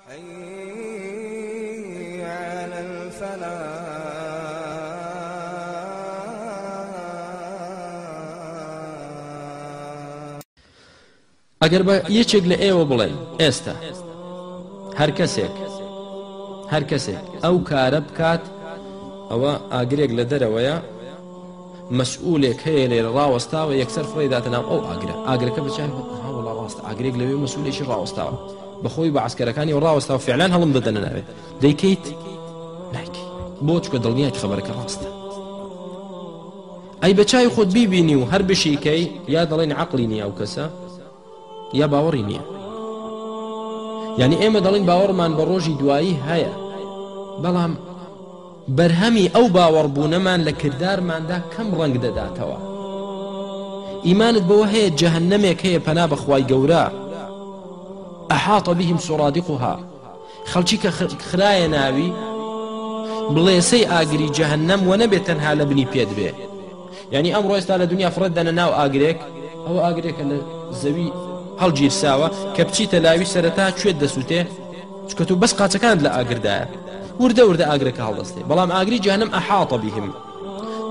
حي على الفلاح. ئەگەر بە یەکێک لە ئێوە بڵێن ئێستا هەر کەسێک ئەو کارە بکات ئەوە ئاگرێک لە دەرەوەیە مەسئولێک هەیە لێرە ڕاوەستاوە یەکسەر فڕێ داتەناو ئەو ئاگرەکە بچای وەڵا ڕاستە ئاگرێک لەوێ مەسئولێکی ڕاوەستاوە بەخۆی بە عسکەرەکانی ڕاوەستاوە فعلان هەڵم بدەنە ناوێ دەیکەیت نایکەی بۆ چکە دڵنیای خەبەرەکە ڕاستە ئەی بەچای خۆت بیبینی و هەر بشیکەی یا دەڵێن عەقڵی نییە ئەو کەسە یا باوەڕی نییە یعنی ئێمە دەڵێن باوەڕمان بە ڕۆژی دوایی هەیە بەڵام بەرهەمی ئەو باوەڕبوونەمان لە کردارماندا کەم ڕەنگ دەداتەوە ئیمانت بەوە هەیە جەهەنەمێک هەیە پەنا بەخوای گەورە ئەحاط بهم سورادقها خەڵکی کە خرایە ناوی بڵێسەی ئاگری جەهەنەم و نەبێت تەنها لە بنی پێت بێ یعنی ئەمڕۆ ئێستا لە دنیا فڕێت دەنە ناو ئاگرێک ئەو ئاگرێکە لە زەوی هەڵگیرساوە کە بچیتە لاوی سەرەتا کوێت دەسووتێ چکە تو بەس قاچەکانت لە ئاگردایە وردە ئاگرەکە هەڵدەستێ بەڵام ئاگری جەهەنەم ئەحاط بهم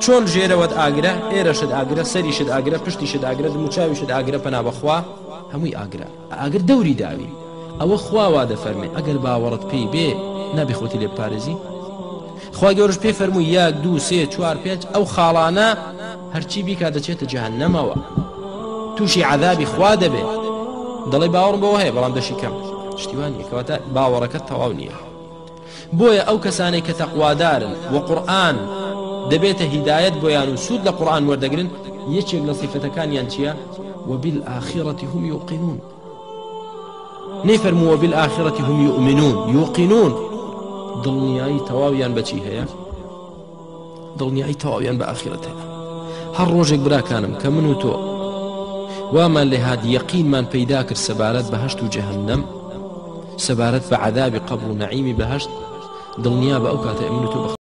چۆن ژێرەوەت ئاگرە ئێرەشت ئاگرە سەریشت ئاگرە پشتیشت ئاگرە موچاویشت ئاگرە پەنا بەخوا هەمووی ئاگر دەوری داوی ئەوە خوا وا دەفەرمێ ئەگەر باوەڕت پێی بێ نابێ خۆتی لێ بپارێزی خوا گەورەش پێی فەرمووی 1 2 3 4 5 ئەو خاڵانە هەرچی بیکا دەچێتە جەهەنەمەوە تووشی عەذابی خوا دەبێ دەڵێ باوەڕم بەوە هەیە بەڵام دەشی کەم شتیوانی کەواتە باوەڕەکەت تەواو نییە بۆیە ئەو کەسانەی کە تەقوادارن و قورئان دەبێتە هیدایەت بۆیان و سوود لە قورئان وەردەگرن یەکێک لە صیفەتەکانیان چییە وبالآخرة هم يوقنون نەیفەرمووە وبالآخرة هم يؤمنون يوقنون دڵنیایی تەواویان بەچی هەیە دڵنیایی تەواویان بە ئاخرەت هەیە هەر ڕۆژێک براکانم کە من و تۆ وامان لێ هات یەقینمان پەیدا کرد سەبارەت بە هەشت و جەهەنەم سەبارەت بە عەذابی قەبر و نەعیمی بەهەشت دڵنیا بە ئەو کاتە من و تۆ